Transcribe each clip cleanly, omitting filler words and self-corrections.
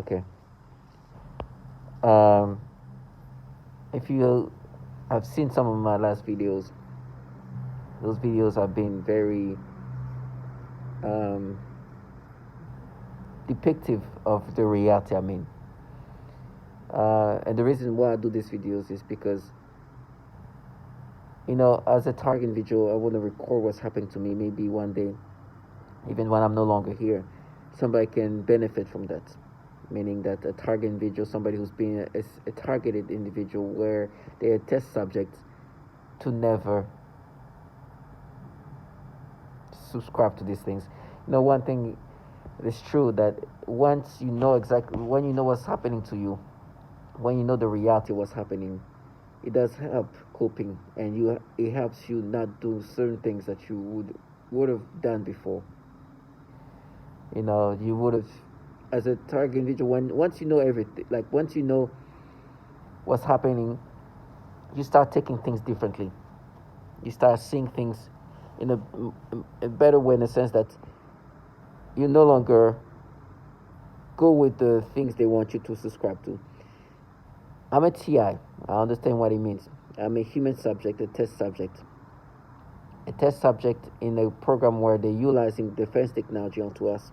Okay. Um, if you have seen some of my last videos, those videos have been very um, depictive of the reality. And the reason why I do these videos is because, as a target individual, I want to record what's happening to me. Maybe one day, even when I'm no longer here, somebody can benefit from that. Meaning that a target individual, somebody who's being a targeted individual, where they're a test subject, to never subscribe to these things. One thing is true, that once you know exactly, when you know what's happening to you, when you know the reality of what's happening, it does help coping, and it helps you not do certain things that you would have done before. You would have, as a target individual, once you know everything, like once you know what's happening, you start taking things differently. You start seeing things in a better way, in the sense that you no longer go with the things they want you to subscribe to. I'm a TI. I understand what it means. I'm a human subject, a test subject. A test subject in a program where they're utilizing defense technology onto us.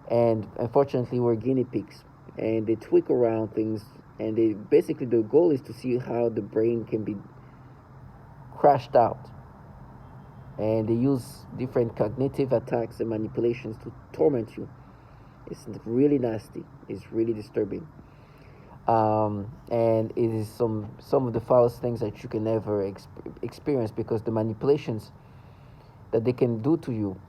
And unfortunately, we're guinea pigs. And they tweak around things. And basically, the goal is to see how the brain can be crashed out. And they use different cognitive attacks and manipulations to torment you. It's really nasty. It's really disturbing. And it is some of the foulest things that you can ever experience, because the manipulations that they can do to you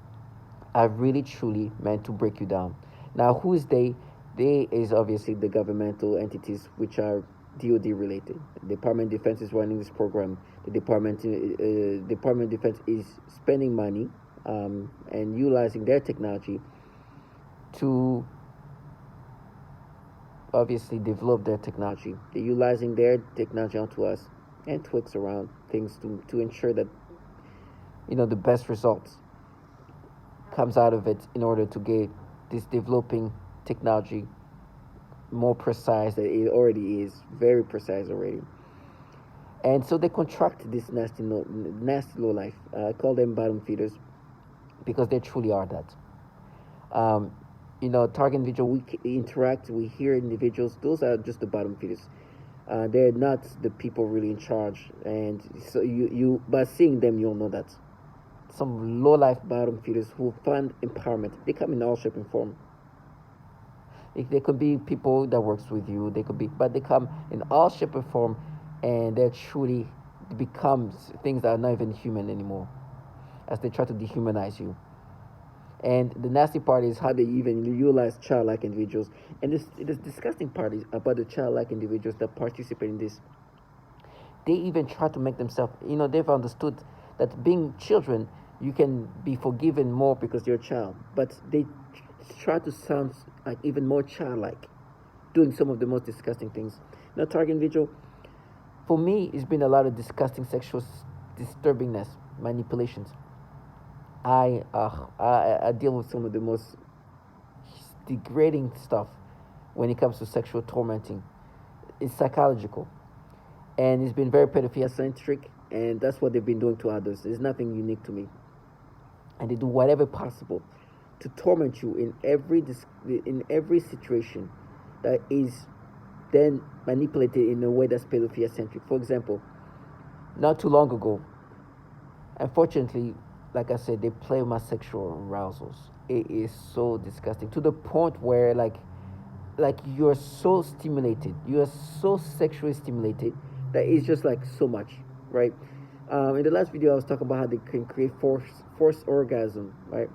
are really truly meant to break you down. Now, who is they? They is obviously the governmental entities which are DoD related. The Department of Defense is running this program. The Department of Defense is spending money and utilizing their technology to obviously develop their technology. They're utilizing their technology onto us and tweaks around things to ensure that the best results comes out of it, in order to get this developing technology more precise than it already is, very precise already. And so they contract this nasty low life. I call them bottom feeders, because they truly are that. Target individual, we interact, we hear individuals, those are just the bottom feeders. They're not the people really in charge. And so you by seeing them, you'll know that. Some low life bottom feeders who find empowerment, they come in all shape and form. They could be people that works with you, but they come in all shape and form, and they truly becomes things that are not even human anymore, as they try to dehumanize you. And the nasty part is how they even utilize childlike individuals. And this disgusting part is about the childlike individuals that participate in this. They even try to make themselves, they've understood that being children, you can be forgiven more because you're a child. But they try to sound like even more childlike, doing some of the most disgusting things. Now, target individual, for me, it's been a lot of disgusting sexual disturbingness, manipulations. I deal with some of the most degrading stuff when it comes to sexual tormenting. It's psychological, and it's been very pedophilia centric, and that's what they've been doing to others. It's nothing unique to me, and they do whatever possible to torment you in every situation that is then manipulated in a way that's pedophilia centric. For example, not too long ago, unfortunately, like I said, they play with my sexual arousals. It is so disgusting, to the point where like you're so stimulated, you are so sexually stimulated, that it's just like so much, right? In the last video, I was talking about how they can create forced orgasm, right?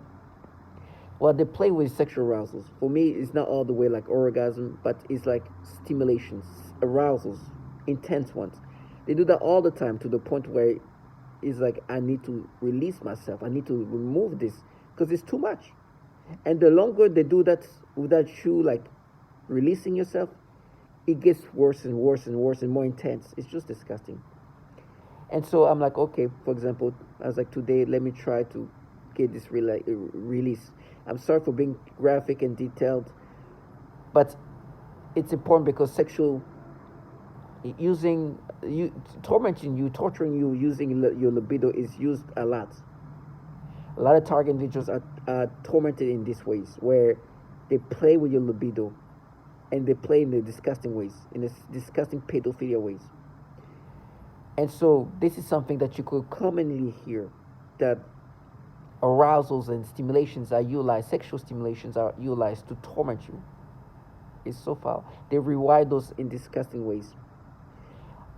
Well, they play with sexual arousals. For me, it's not all the way like orgasm, but it's like stimulations, arousals, intense ones. They do that all the time, to the point where it's like, I need to release myself. I need to remove this, because it's too much. And the longer they do that without you like releasing yourself, it gets worse and worse and worse and more intense. It's just disgusting. And so I'm like, okay, for example, I was like, today, let me try to get this release. I'm sorry for being graphic and detailed, but it's important because sexual using you tormenting you, torturing you, using your libido is used a lot. A lot of target individuals are tormented in these ways where they play with your libido and they play in the disgusting ways, in the disgusting pedophilia ways. And so this is something that you could commonly hear, that arousals and stimulations are utilized, sexual stimulations are utilized to torment you. It's so foul. They rewire those in disgusting ways.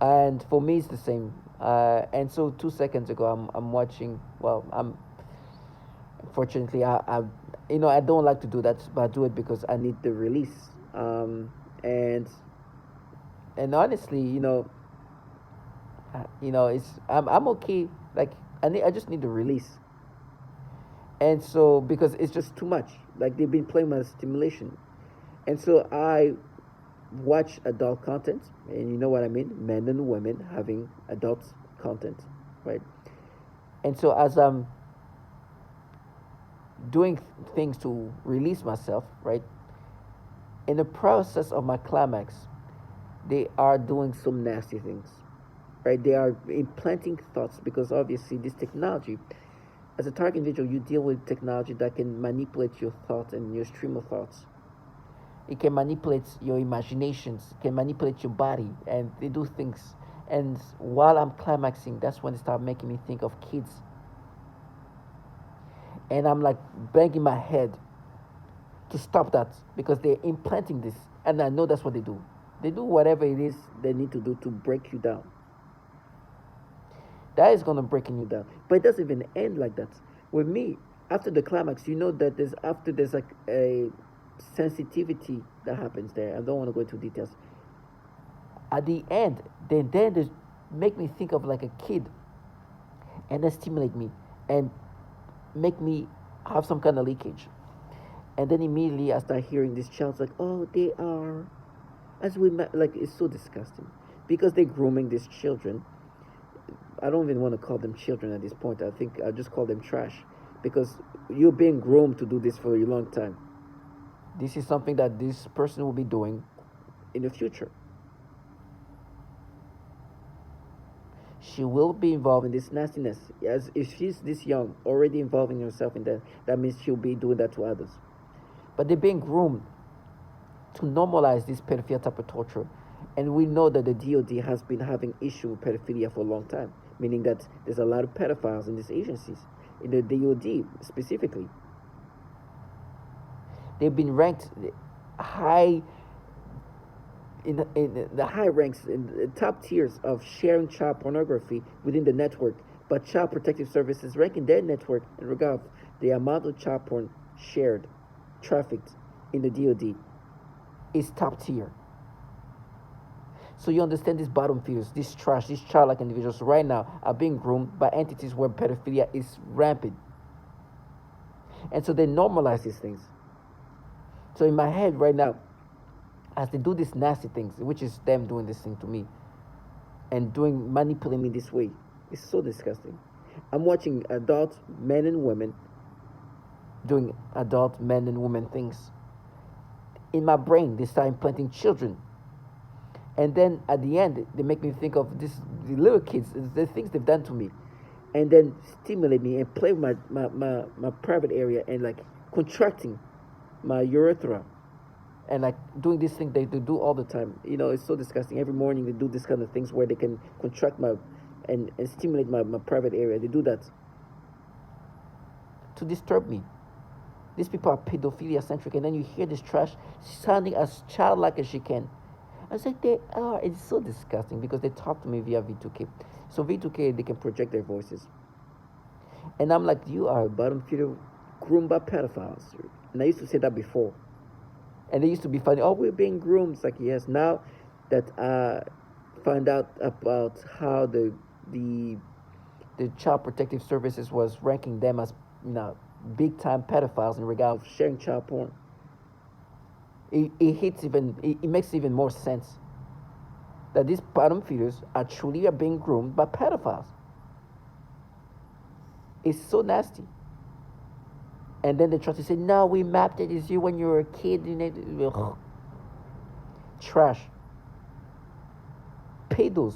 And for me, it's the same. And so 2 seconds ago, I'm watching. Well, I'm fortunately I don't like to do that, but I do it because I need the release. And honestly, it's I'm okay. Like I just need the release. And so because it's just too much. Like they've been playing my stimulation, and so I watch adult content, and you know what I mean, men and women having adult content, right? And so as I'm doing things to release myself, right? In the process of my climax, they are doing some nasty things, right? They are implanting thoughts because obviously this technology, as a target individual, you deal with technology that can manipulate your thoughts and your stream of thoughts. It can manipulate your imaginations, it can manipulate your body, and they do things. And while I'm climaxing, that's when they start making me think of kids. And I'm like banging my head to stop that because they're implanting this. And I know that's what they do. They do whatever it is they need to do to break you down. That is going to breaking you down. But it doesn't even end like that. With me, after the climax, you know that there's like a sensitivity that happens there. I don't want to go into details. At the end, then they make me think of like a kid, and then stimulate me and make me have some kind of leakage. And then immediately I start hearing this child's like, oh, they are, as we met, like it's so disgusting because they're grooming these children. I don't even want to call them children at this point. I think I'll just call them trash because you're being groomed to do this for a long time. This is something that this person will be doing in the future. She will be involved in this nastiness. As if she's this young, already involving herself in that, that means she'll be doing that to others. But they're being groomed to normalize this pedophilia type of torture. And we know that the DoD has been having issue with pedophilia for a long time, meaning that there's a lot of pedophiles in these agencies, in the DoD specifically. They've been ranked high in the high ranks, in the top tiers of sharing child pornography within the network, but Child Protective Services ranking their network in regard to the amount of child porn shared, trafficked in the DoD is top tier. So you understand these bottom feeders, this trash, these childlike individuals right now are being groomed by entities where pedophilia is rampant. And so they normalize these things. So in my head right now, as they do these nasty things, which is them doing this thing to me and manipulating me this way, it's so disgusting. I'm watching adult men and women doing adult men and women things. In my brain, they start implanting children. And then at the end, they make me think of the little kids, the things they've done to me. And then stimulate me and play with my private area and like contracting my urethra. And like doing this thing they do all the time. It's so disgusting. Every morning they do this kind of things where they can contract and stimulate my private area. They do that to disturb me. These people are pedophilia centric, and then you hear this trash sounding as childlike as she can. I was like, they are. It's so disgusting because they talk to me via V2K. So V2K, they can project their voices. And I'm like, you are a bottom feeder groomed by pedophiles. And I used to say that before. And they used to be funny. Oh, we're being groomed. It's like, yes. Now that I find out about how the Child Protective Services was ranking them as big time pedophiles in regard of sharing child porn, it makes even more sense that these bottom feeders are being groomed by pedophiles. It's so nasty. And then they try to say, no, we mapped it as you when you were a kid. trash, pedos,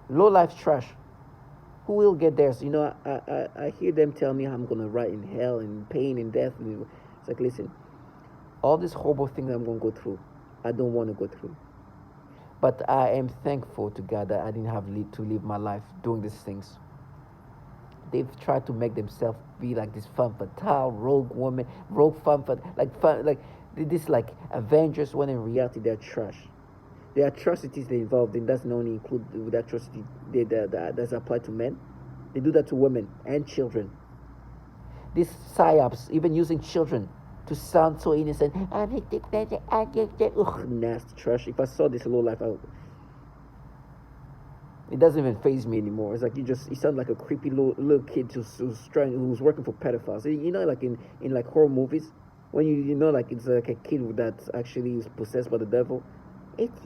low life trash. Who will get there? So, I hear them tell me I'm gonna rot in hell and pain and death. And it's like, listen, all these horrible things I'm gonna go through, I don't want to go through. But I am thankful to God that I didn't have to live my life doing these things. They've tried to make themselves be like this femme fatale, rogue woman, rogue femme fatale, like this like Avengers, when in reality they're trash. The atrocities they involved in doesn't only include the atrocity that's applied to men. They do that to women and children. These psyops, even using children to sound so innocent. Ugh, nasty trash. If I saw this low life, it doesn't even faze me anymore. It's like you sound like a creepy little kid who's working for pedophiles. Like in like horror movies, when like it's like a kid that's actually possessed by the devil. It's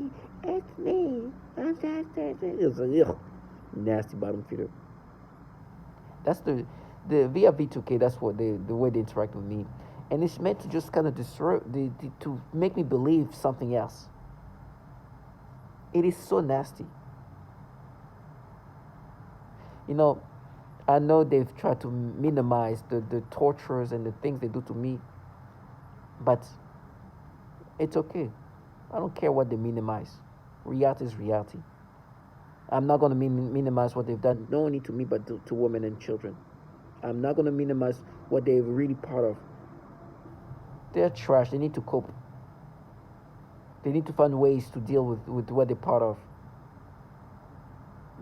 me. It's like, ugh, nasty bottom feeder. That's the via V2K. That's what the way they interact with me, and it's meant to just kind of destroy to make me believe something else. It is so nasty. I know they've tried to minimize the tortures and the things they do to me, but it's okay. I don't care what they minimize. Reality is reality. I'm not going to minimize what they've done, not only to me, but to women and children. I'm not going to minimize what they're really part of. They're trash. They need to cope. They need to find ways to deal with what they're part of.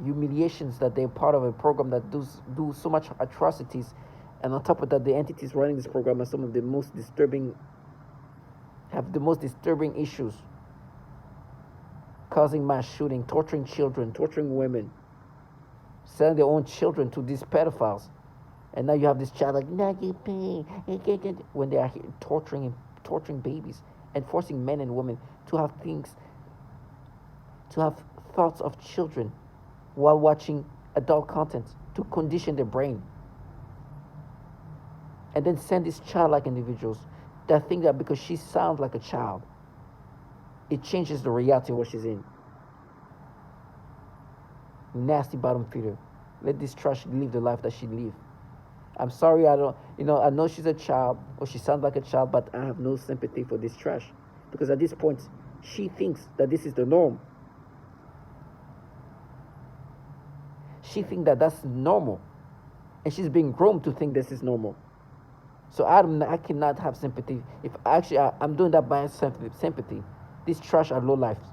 Humiliations that they're part of a program that do so much atrocities, and on top of that, the entities running this program are some of the most disturbing, have the most disturbing issues, causing mass shooting, torturing children, torturing women, selling their own children to these pedophiles. And now you have this child like, when they are torturing babies and forcing men and women to have thoughts of children while watching adult content to condition their brain. And then send these childlike individuals that think that because she sounds like a child, it changes the reality of what she's in. Nasty bottom feeder. Let this trash live the life that she live. I'm sorry, I know she's a child, or she sounds like a child, but I have no sympathy for this trash. Because at this point, she thinks that this is the norm. She thinks that that's normal. And she's being groomed to think this is normal. So I cannot have sympathy. If actually I'm doing that by sympathy. These trash are low lives.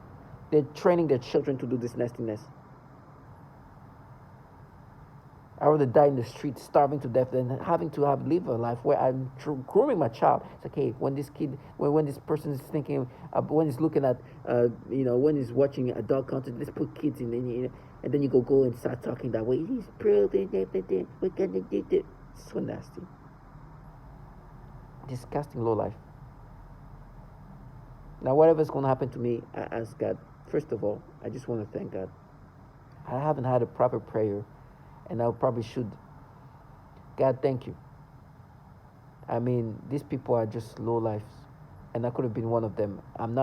They're training their children to do this nastiness. I rather die in the street, starving to death, than having to live a life where I'm grooming my child. It's like, hey, when this kid, when this person is thinking, when he's looking at, when he's watching adult content, let's put kids in, and then you go and start talking that way. He's brilliant. We're gonna do this. So nasty. Disgusting low life. Now, whatever's going to happen to me, I ask God. First of all, I just want to thank God. I haven't had a proper prayer, and I probably should. God, thank you. I mean, these people are just low lives, and I could have been one of them. I'm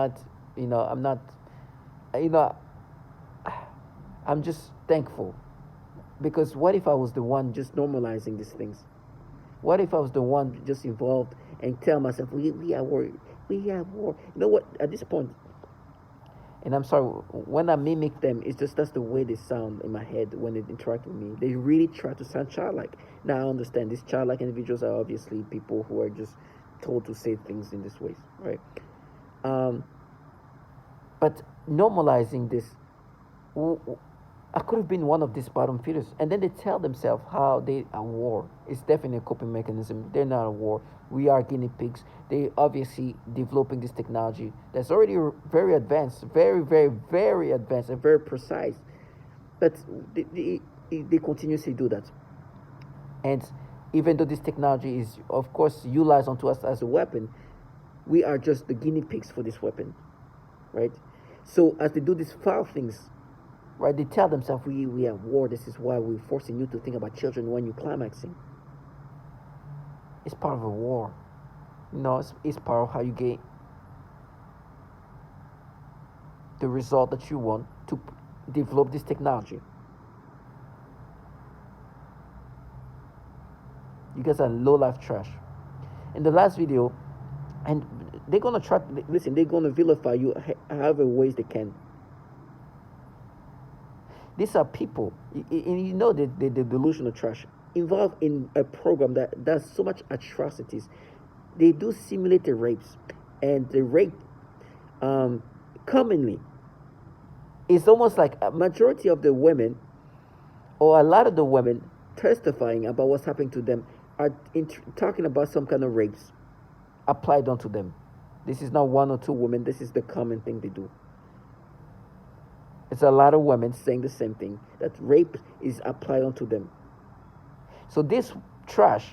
just thankful. Because what if I was the one just normalizing these things? What if I was the one just involved and tell myself, we are worried. We have war. You know what? At this point, and I'm sorry, when I mimic them, it's just that's the way they sound in my head when they interact with me. They really try to sound childlike. Now I understand these childlike individuals are obviously people who are just told to say things in this way, right? But normalizing this, I could have been one of these bottom feeders. And then they tell themselves how they are war. It's definitely a coping mechanism. They're not a war. We are guinea pigs. They obviously developing this technology that's already very advanced, very, very, very advanced and very precise. But they continuously do that. And even though this technology is, of course, utilized onto us as a weapon, we are just the guinea pigs for this weapon, right? So as they do these foul things, right, they tell themselves, we are war. This is why we're forcing you to think about children when you're climaxing. It's part of a war. It's part of how you get. the result that you want to develop this technology. You guys are low life trash. In the last video, and they're gonna try. Listen, they're gonna vilify you however ways they can. These are people, and you know the delusional trash involved in a program that does so much atrocities. They do simulated rapes, and the rape, commonly, it's almost like a majority of the women, or a lot of the women testifying about what's happening to them, are talking about some kind of rapes applied onto them. This is not one or two women. This is the common thing they do. It's a lot of women saying the same thing, that rape is applied onto them. So this trash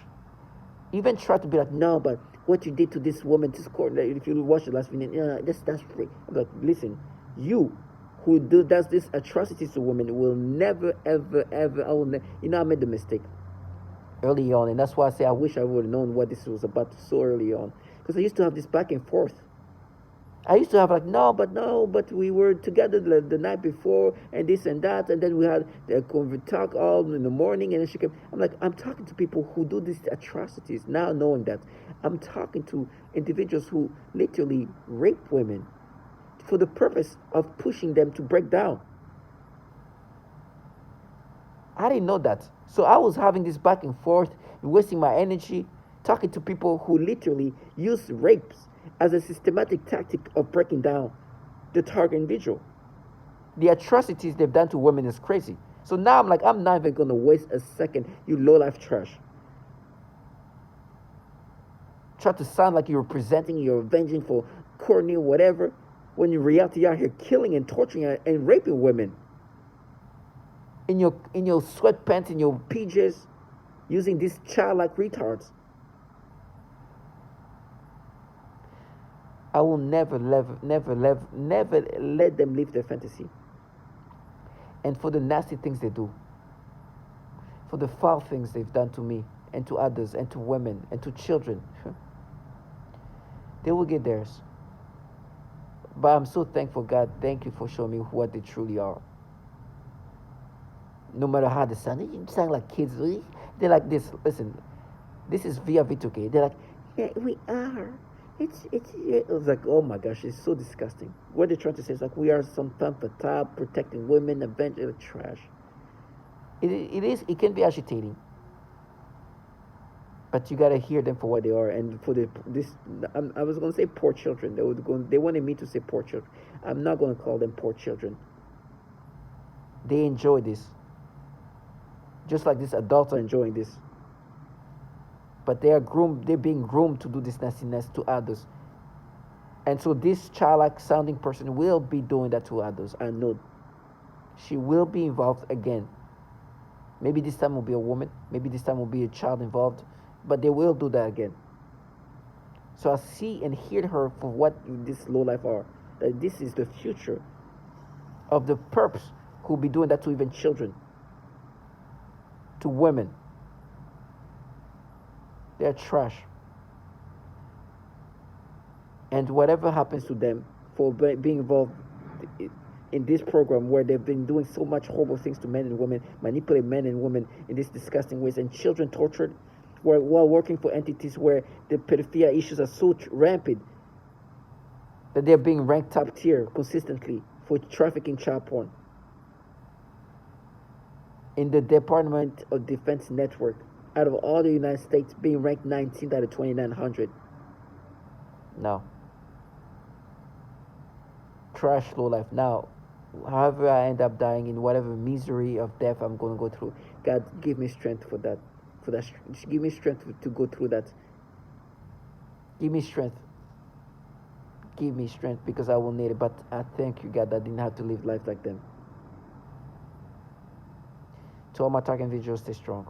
even try to be like, no, but what you did to this woman, this court, if you watch the last video, that's rape. I'm like, listen, you who does this atrocities to women will never, ever, ever, I made the mistake early on, and that's why I say I wish I would have known what this was about so early on, because I used to have this back and forth. I used to have like, no, but we were together the night before, and this and that, and then we had the talk all in the morning, and then she came. I'm like, I'm talking to people who do these atrocities now, knowing that I'm talking to individuals who literally rape women for the purpose of pushing them to break down. I didn't know that. So I was having this back and forth, wasting my energy, talking to people who literally use rapes as a systematic tactic of breaking down the target individual. The atrocities they've done to women is crazy. So now I'm like, I'm not even going to waste a second, you low-life trash. Try to sound like you're presenting, you're avenging for Courtney or whatever, when in reality you're out here killing and torturing and raping women. In your sweatpants, in your PJs, using these childlike retards. I will never let them live their fantasy. And for the nasty things they do, for the foul things they've done to me and to others and to women and to children, they will get theirs. But I'm so thankful, God. Thank you for showing me what they truly are. No matter how they sound, they sound like kids. They're like this. Listen, this is via V2K. They're like, yeah, we are. It was like, oh my gosh, it's so disgusting. What they're trying to say is like, we are some femme fatale, protecting women, eventually trash. It can be agitating. But you gotta hear them for what they are, and for I was gonna say poor children. They wanted me to say poor children. I'm not gonna call them poor children. They enjoy this, just like these adults are enjoying this. But they are groomed. They're being groomed to do this nastiness to others, and so this childlike sounding person will be doing that to others. I know she will be involved again. Maybe this time will be a woman. Maybe this time will be a child involved. But they will do that again. So I see and hear her for what this lowlife are. That this is the future of the perps who will be doing that to even children, to women. They're trash. And whatever happens to them for being involved in this program where they've been doing so much horrible things to men and women, manipulate men and women in these disgusting ways, and children tortured, while working for entities where the pedophilia issues are so rampant that they're being ranked top tier consistently for trafficking child porn. In the Department of Defense network, out of all the United States, being ranked 19th out of 2,900. No. Trash low life. Now, however I end up dying, in whatever misery of death I'm going to go through, God, give me strength for that. Give me strength to go through that. Give me strength. Give me strength, because I will need it. But I thank you, God, that I didn't have to live life like them. To all my target individuals, stay strong.